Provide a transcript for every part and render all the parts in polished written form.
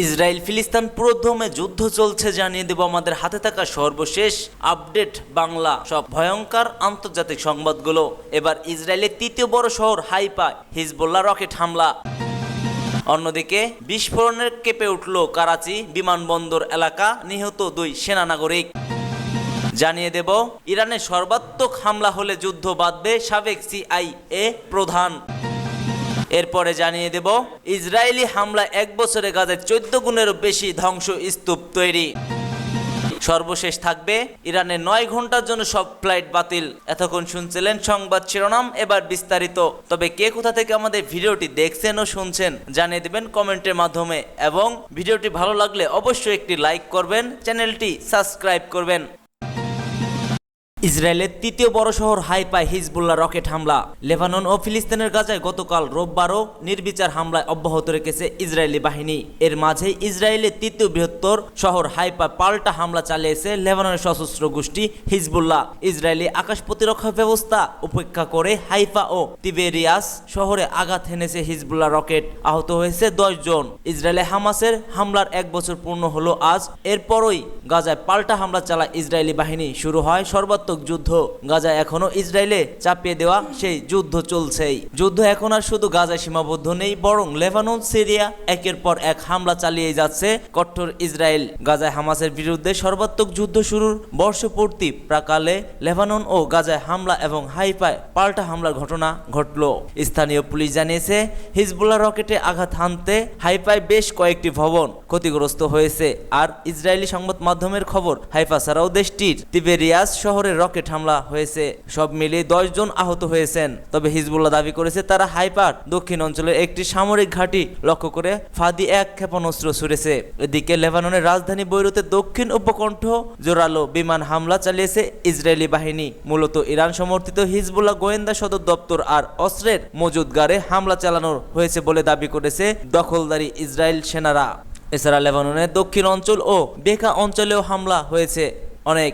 Israel ফিলিস্তিন পুরোদমে যুদ্ধ চলছে, জানিয়ে দেব আমাদের হাতে থাকা সর্বশেষ আপডেট বাংলা সব ভয়ঙ্কর আন্তর্জাতিক সংবাদগুলো। এবার ইসরায়েলের তৃতীয় বড় শহর হাইফায় হিজবুল্লাহ রকেট হামলা। অন্যদিকে বিস্ফোরণের কেঁপে উঠল করাচি বিমানবন্দর এলাকা, নিহত 2 সেনা নাগরিক। জানিয়ে দেব ইরানের সর্বাত্মক হামলা হলে যুদ্ধ বাঁধবে সাবেক CIA প্রধান। এরপরে জানিয়ে দেব ইসরায়েলি হামলায় 1 বছরে গাজায় 14 গুণেরও বেশি ধ্বংসস্তূপ তৈরি। সর্বশেষ থাকবে ইরানের 9 ঘন্টার জন্য সব ফ্লাইট বাতিল। এতক্ষণ শুনছিলেন সংবাদ শিরোনাম, এবার বিস্তারিত। তবে কে কোথা থেকে আমাদের ভিডিওটি দেখছেন ও শুনছেন জানিয়ে দেবেন কমেন্টের মাধ্যমে, এবং ভিডিওটি ভালো লাগলে অবশ্যই একটি লাইক করবেন, চ্যানেলটি সাবস্ক্রাইব করবেন। ইসরায়েলের তৃতীয় বড় শহর হাইফায় হিজবুল্লাহ রকেট হামলা। লেবানন ও ফিলিস্তিনের গাজায় গতকাল রোববারও নির্বিচার হামলায় অব্যাহত রেখেছে ইসরায়েলি বাহিনী। এর মাঝেই ইসরায়েলের তৃতীয় বৃহত্তর শহর হাইফায় পাল্টা হামলা চালিয়েছে লেবাননের সশস্ত্র গোষ্ঠী হিজবুল্লাহ। ইসরায়েলি আকাশ প্রতিরক্ষা ব্যবস্থা উপেক্ষা করে হাইফা ও তিবেরিয়াস শহরে আঘাত হেনেছে হিজবুল্লাহ রকেট। আহত হয়েছে 10 জন। ইসরায়েলে হামাসের হামলার 1 বছর পূর্ণ হলো আজ। এরপরই গাজায় পাল্টা হামলা চালায় ইসরায়েলি বাহিনী। শুরু হয় সর্বাত্মক যুদ্ধ। গাজায় এখনো ইসরায়েলে চাপিয়ে দেওয়া সেই যুদ্ধ চলছেই। যুদ্ধ এখন আর শুধু গাজায় সীমাবদ্ধ নেই, বরং লেবানন, সিরিয়া একের পর এক হামলা চালিয়ে যাচ্ছে কঠোর ইসরায়েল। গাজায় হামাসের বিরুদ্ধে সর্বাত্মক যুদ্ধ শুরুর বর্ষপূর্তি প্রাকালে লেবানন ও গাজায় হামলা এবং হাইফায় পাল্টা হামলার ঘটনা ঘটল। স্থানীয় পুলিশ জানিয়েছে হিজবুল্লাহ রকেটে আঘাত হানতে হাইফায় বেশ কয়েকটি ভবন ক্ষতিগ্রস্ত হয়েছে। আর ইসরায়েলি সংবাদ মাধ্যমের খবর, হাইফা ছাড়াও দেশটির তিবেরিয়াস শহরে রকেট হামলা হয়েছে। সব মিলিয়ে 10 জন আহত হয়েছেন। তবে হিজবুল্লাহ দাবি করেছে তারা হাইফার দক্ষিণ অঞ্চলের একটি সামরিক ঘাঁটি লক্ষ্য করে ফাঁদি 1 ক্ষেপণাস্ত্র ছুড়েছে। এদিকে লেবাননের রাজধানী বৈরুতের দক্ষিণ উপকণ্ঠ জোরালো বিমান হামলা চালিয়েছে ইসরায়েলি বাহিনী। মূলত ইরান সমর্থিত হিজবুল্লাহ গোয়েন্দা সদর দপ্তর আর অস্ত্রের মজুদগারে হামলা চালানো হয়েছে বলে দাবি করেছে দখলদারি ইসরায়েল সেনারা। এছাড়া লেবাননের দক্ষিণ অঞ্চল ও বেকা অঞ্চলেও হামলা হয়েছে অনেক।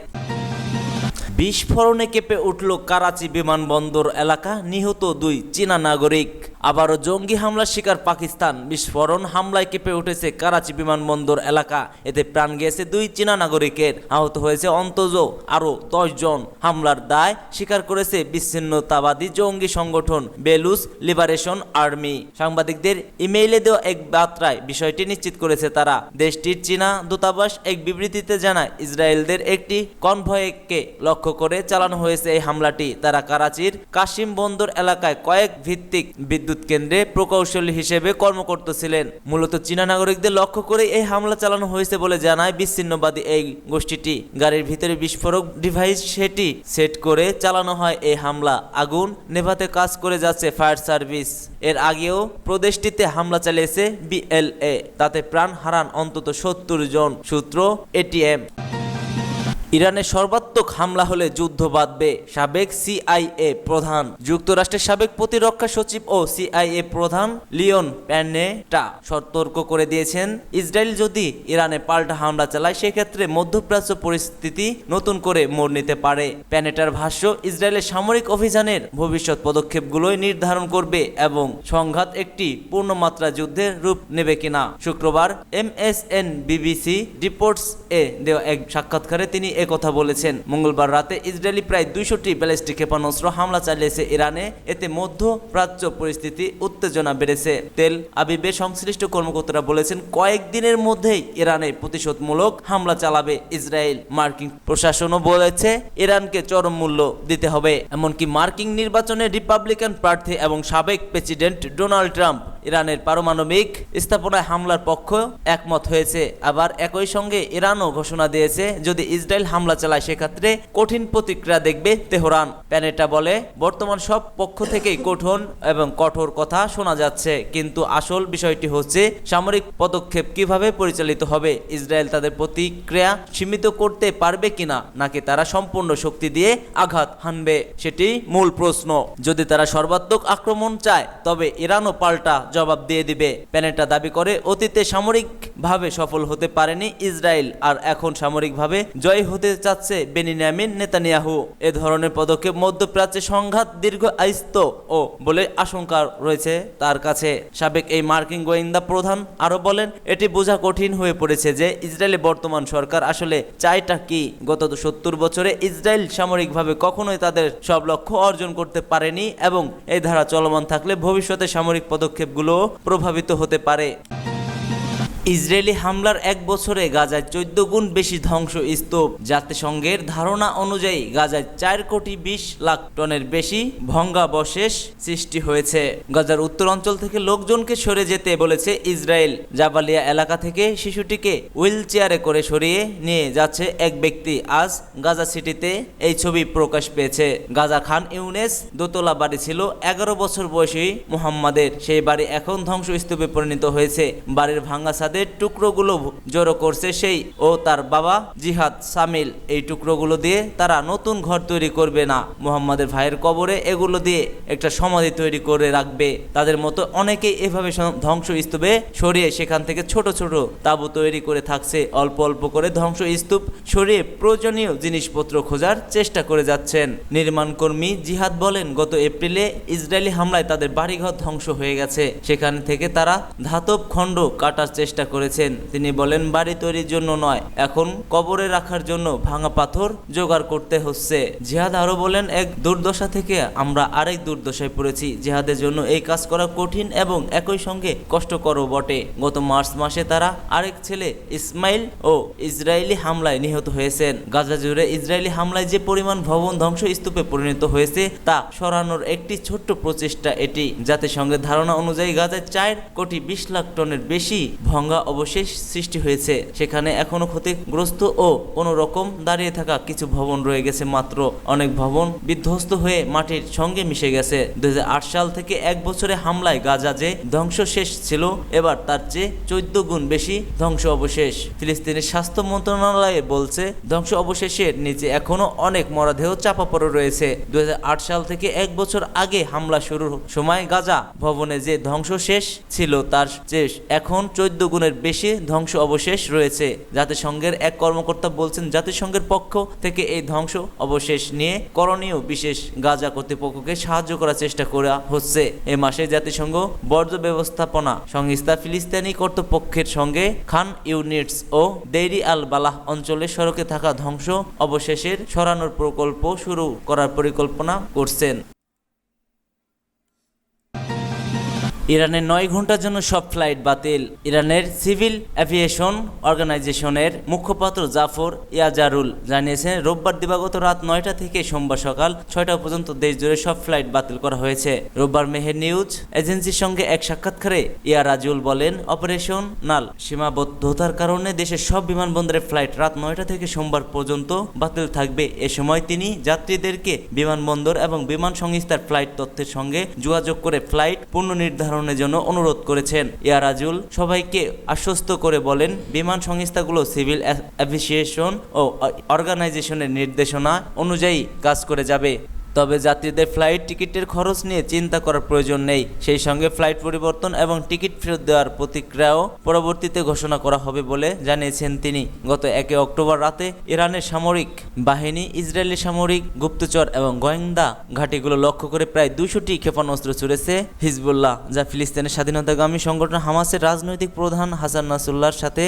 বিস্ফোরণে কেঁপে উঠল করাচি বিমানবন্দর এলাকা, নিহত 2 চীনা নাগরিক। আবারও জঙ্গি হামলার শিকার পাকিস্তান। বিস্ফোরণ হামলায় কেঁপে উঠেছে করাচি বিমানবন্দর এলাকা। এতে প্রাণ গিয়েছে 2 চীনা নাগরিকের, আহত হয়েছে অন্তত আরও 10 জন। হামলার দায় স্বীকার করেছে বিচ্ছিন্নতাবাদী জঙ্গি সংগঠন বেলুচ লিবারেশন আর্মি। সাংবাদিকদের ইমেইলে দেওয়া এক বার্তায় বিষয়টি নিশ্চিত করেছে তারা। দেশটির চীনা দূতাবাস এক বিবৃতিতে জানায় ইসরায়েলদের একটি কনভয়কে লক্ষ্য করে চালানো হয়েছে এই হামলাটি। তারা করাচির কাশিম বন্দর এলাকায় কয়েক ভিত্তিক বিদ্যুৎ কেন্দ্রে প্রকৌশলী হিসেবে কর্মরত ছিলেন। মূলত চীনা নাগরিকদের লক্ষ্য করে এই হামলা চালানো হয়েছে বলে জানায় বিচ্ছিন্নবাদী এই গোষ্ঠীটি। গাড়ির ভিতরে বিস্ফোরক ডিভাইস সেটি সেট করে চালানো হয় এই হামলা। আগুন নেভাতে কাজ করে যাচ্ছে ফায়ার সার্ভিস। এর আগেও প্রদেশটিতে হামলা চালিয়েছে BLA, তাতে প্রাণ হারান অন্তত 70 জন। সূত্র ATM। ইরানের সর্বাত্মক হামলা হলে যুদ্ধ বাঁধবে সাবেক CIA প্রধান। যুক্তরাষ্ট্রের সাবেক প্রতিরক্ষা সচিব ও CIA প্রধান লিওন প্যানেটা সতর্ক করে দিয়েছেন, ইসরায়েল যদি ইরানে পাল্টা হামলা চালায় সেক্ষেত্রে মধ্যপ্রাচ্য পরিস্থিতি নতুন করে মোড় নিতে পারে। প্যানেটার ভাষ্য, ইসরায়েলের সামরিক অভিযানের ভবিষ্যৎ পদক্ষেপগুলোই নির্ধারণ করবে এবং সংঘাত একটি পূর্ণমাত্রা যুদ্ধের রূপ নেবে কিনা। শুক্রবার MSNBC রিপোর্টস এ দেওয়া এক সাক্ষাৎকারে তিনি কথা বলেছেন। মঙ্গলবার রাতে ইসরায়েলি প্রায় 200টি ব্যালিস্টিক ক্ষেপণাস্ত্র হামলা চালিয়েছে ইরানে। এতে মধ্যপ্রাচ্য পরিস্থিতি উত্তেজনা বেড়েছে। তেল আবিবের সংশ্লিষ্ট কর্মকর্তারা বলেছেন কয়েকদিনের মধ্যেই ইরানে প্রতিশোধমূলক হামলা চালাবে ইসরায়েল। মার্কিন প্রশাসনও বলেছে ইরানকে চরম মূল্য দিতে হবে। এমনকি মার্কিন নির্বাচনে রিপাবলিকান প্রার্থী এবং সাবেক প্রেসিডেন্ট ডোনাল্ড ট্রাম্প ইরানের পারমাণবিক স্থাপনায় হামলার পক্ষ একমত হয়েছে। আবার একই সঙ্গে ইরানও ঘোষণা দিয়েছে যদি ইসরায়েল হামলা চালায় সেক্ষেত্রে কঠিন প্রতিক্রিয়া দেখবে তেহরান। প্যানেটা বলে বর্তমান সব পক্ষ থেকেই কঠোর কথা শোনা যাচ্ছে, কিন্তু আসল বিষয়টি হচ্ছে সামরিক পদক্ষেপ কিভাবে পরিচালিত হবে। ইসরায়েল তাদের প্রতিক্রিয়া সীমিত করতে পারবে কিনা, নাকি তারা সম্পূর্ণ শক্তি দিয়ে আঘাত হানবে, সেটি মূল প্রশ্ন। যদি তারা সর্বাত্মক আক্রমণ চায় তবে ইরানও পাল্টা জবাব দিয়ে দিবে। প্যানেটা দাবি করে অতীতে সামরিকভাবে সফল হতে পারেনি ইসরায়েল, আর এখন সামরিকভাবে জয় হতে চাচ্ছে বেনিয়ামিন নেতানিয়াহু। এ ধরনের পদক্ষেপ মধ্যপ্রাচ্যে সংঘাত দীর্ঘায়িত ও বলে আশঙ্কা রয়েছে তার কাছে। সাবেক এই মার্কিন গোয়েন্দা প্রধান আরো বলেন, এটি বোঝা কঠিন হয়ে পড়েছে যে ইসরায়েলের বর্তমান সরকার আসলে চায়টা কি। গত 70 বছরে ইসরায়েল সামরিকভাবে কখনোই তাদের সব লক্ষ্য অর্জন করতে পারেনি এবং এই ধারা চলমান থাকলে ভবিষ্যতে সামরিক পদক্ষেপগুলো প্রভাবিত হতে পারে। ইসরায়েলি হামলার এক বছরে গাজায় 14 গুণ বেশি ধ্বংসস্তূপ। জাতিসংঘের ধারণা অনুযায়ী গাজায় 4,20,00,000 টনের বেশি ভঙ্গাবশেষ সৃষ্টি হয়েছে। গাজার উত্তর অঞ্চল থেকে লোকজনকে সরে যেতে বলেছে ইসরায়েল। জাবালিয়া এলাকা থেকে শিশুটিকে হুইল চেয়ারে করে সরিয়ে নিয়ে যাচ্ছে এক ব্যক্তি। আজ গাজা সিটিতে এই ছবি প্রকাশ পেয়েছে। গাজা খান ইউনেস দোতলা বাড়ি ছিল 11 বছর বয়সী মুহাম্মাদের। সেই বাড়ি এখন ধ্বংসস্তূপে পরিণত হয়েছে। বাড়ির ভাঙা টুকরোগুলো জড়ো করছে সেই ও তার বাবা জিহাদ সামিল। এই টুকরোগুলো দিয়ে তারা নতুন ঘর তৈরি করবে না, মুহাম্মাদের ভাইয়ের কবরে এগুলো দিয়ে একটা সমাধি তৈরি করে রাখবে। তাদের মতো অনেকেই এভাবে ধ্বংসস্তূপে সরিয়ে সেখান থেকে ছোট ছোট তাঁবু তৈরি করে থাকছে। অল্প অল্প করে ধ্বংসস্তূপ সরিয়ে প্রয়োজনীয় জিনিসপত্র খোঁজার চেষ্টা করে যাচ্ছেন। নির্মাণ কর্মী জিহাদ বলেন, গত এপ্রিলে ইসরায়েলি হামলায় তাদের বাড়িঘর ধ্বংস হয়ে গেছে। সেখান থেকে তারা ধাতব খণ্ড কাটার চেষ্টা করেছেন। তিনি বলেন, বাড়ি তৈরির জন্য নয়, এখন কবরে রাখার জন্য ভাঙা পাথর জোগাড় করতে হচ্ছে। জিহাদ আরো বলেন, এক দুর্দশা থেকে আমরা আরেক দুর্দশায় পড়েছি। জিহাদের জন্য এই কাজ করা কঠিন এবং একই সঙ্গে কষ্টকরও বটে। গত মার্চ মাসে তারা আরেক ছেলে ইসমাইল ও ইসরায়েলি হামলায় নিহত হয়েছেন। গাজা জুড়ে ইসরায়েলি হামলায় যে পরিমাণ ভবন ধ্বংসস্তূপে পরিণত হয়েছে তা সরানোর একটি ছোট্ট প্রচেষ্টা এটি। জাতিসংঘের ধারণা অনুযায়ী গাজায় 4,20,00,000 টনের বেশি ভঙ্গা অবশেষ সৃষ্টি হয়েছে। সেখানে এখনো ক্ষতিগ্রস্ত ও কোনো রকম দাঁড়িয়ে থাকা কিছু ভবন রয়ে গেছে মাত্র। অনেক ভবন বিধ্বস্ত হয়ে মাটির সঙ্গে মিশে গেছে। 2008 সাল থেকে এক বছরে হামলায় গাজা যে ধ্বংস শেষ ছিল, এবার তার চেয়ে 14 গুণ বেশি ধ্বংস অবশেষ। ফিলিস্তিনের স্বাস্থ্য মন্ত্রণালয় বলছে, ধ্বংস অবশেষের নিচে এখনো অনেক মরদেহ চাপা পড়ে রয়েছে। 2008 সাল থেকে এক বছর আগে হামলা শুরুর সময় গাজা ভবনে যে ধ্বংস শেষ ছিল তার চেয়ে এখন 14 গুণের বেশি ধ্বংস অবশেষ রয়েছে। জাতিসংঘের এক কর্মকর্তা বলছেন, জাতিসংঘের পক্ষ থেকে এই ধ্বংস অবশেষ নিয়ে করণীয় বিশেষ গাজা কর্তৃপক্ষকে সাহায্য করার চেষ্টা করা হচ্ছে। এ মাসে জাতিসংঘ বর্জ্য ব্যবস্থাপনা সংস্থা ফিলিস্তিনি কর্তৃপক্ষের সঙ্গে খান ইউনিটস ও দেইরি আল বালাহ অঞ্চলে সড়কে থাকা ধ্বংস অবশেষের সরানোর প্রকল্প শুরু করার পরিকল্পনা করছেন। ইরানের 9 ঘন্টার জন্য সব ফ্লাইট বাতিল। ইরানের সিভিল এভিয়েশন অর্গানাইজেশনের মুখপাত্র জাফর ইয়াজারুল জানিয়েছেন, রোববার দিবাগত রাত 9টা থেকে সোমবার সকাল 6টা পর্যন্ত দেশ জুড়ে সব ফ্লাইট বাতিল করা হয়েছে। রোববার মেহের নিউজ এজেন্সির সঙ্গে এক সাক্ষাৎকারে ইয়ারাজুল বলেন, অপারেশনাল সীমাবদ্ধতার কারণে দেশের সব বিমানবন্দরের ফ্লাইট রাত 9টা থেকে সোমবার পর্যন্ত বাতিল থাকবে। এ সময় তিনি যাত্রীদেরকে বিমানবন্দর এবং বিমান সংস্থার ফ্লাইট তথ্যের সঙ্গে যোগাযোগ করে ফ্লাইট পুনর্নির্ধারণের জন্য অনুরোধ করেছেন। ইয়ারাজুল সবাইকে আশ্বস্ত করে বলেন, বিমান সংস্থাগুলো সিভিল এভিয়েশন ও অর্গানাইজেশনের নির্দেশনা অনুযায়ী কাজ করে যাবে। তবে যাত্রীদের ফ্লাইট টিকিটের খরচ নিয়ে চিন্তা করার প্রয়োজন নেই। সেই সঙ্গে ফ্লাইট পরিবর্তন এবং টিকিট ফেরত দেওয়ার প্রতিক্রিয়াও পরবর্তীতে ঘোষণা করা হবে বলে জানিয়েছেন তিনি। গত 1 অক্টোবর রাতে ইরানের সামরিক বাহিনী ইসরায়েলি সামরিক গুপ্তচর এবং গোয়েন্দা ঘাঁটিগুলো লক্ষ্য করে প্রায় 200টি ক্ষেপণাস্ত্র ছুড়েছে হিজবুল্লাহ, যা ফিলিস্তিনের স্বাধীনতাকামী সংগঠন হামাসের রাজনৈতিক প্রধান হাসান নাসরুল্লাহর সাথে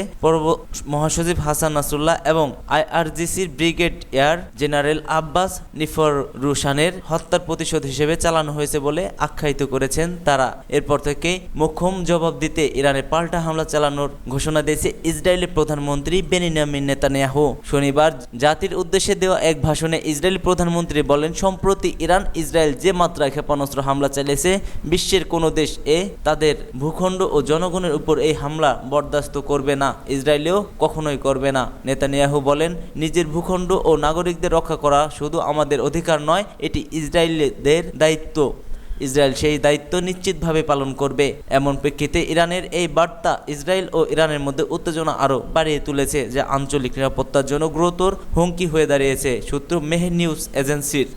মহাসচিব হাসান নাসরুল্লাহ এবং আইআরজিসির ব্রিগেডিয়ার জেনারেল আব্বাস নিফরুশান হত্যার প্রতিশোধ হিসেবে চালানো হয়েছে বলে আখ্যায়িত করেছেন তারা। এরপর থেকে মোক্ষম জবাব দিতে ইরানে পাল্টা হামলা চালানোর ঘোষণা দিয়েছে ইসরায়েলের প্রধানমন্ত্রী বেনিয়ামিন নেতানিয়াহু। শনিবার জাতির উদ্দেশ্যে দেওয়া এক ভাষণে ইসরায়েলি প্রধানমন্ত্রী বলেন, সম্প্রতি ইরান ইসরায়েল যে মাত্রায় ক্ষেপণাস্ত্র হামলা চালিয়েছে, বিশ্বের কোনো দেশ তাদের ভূখণ্ড ও জনগণের উপর এই হামলা বরদাস্ত করবে না, ইসরায়েলেও কখনোই করবে না। নেতানিয়াহু বলেন, নিজের ভূখণ্ড ও নাগরিকদের রক্ষা করা শুধু আমাদের অধিকার নয়, এটি ইসরায়েলিদের দায়িত্ব। ইসরায়েল সেই দায়িত্ব নিশ্চিতভাবে পালন করবে। এমন প্রেক্ষিতে ইরানের এই বার্তা ইসরায়েল ও ইরানের মধ্যে উত্তেজনা আরও বাড়িয়ে তুলেছে, যা আঞ্চলিক নিরাপত্তার জন্য গুরুতর হুমকি হয়ে দাঁড়িয়েছে। সূত্র মেহের নিউজ এজেন্সির।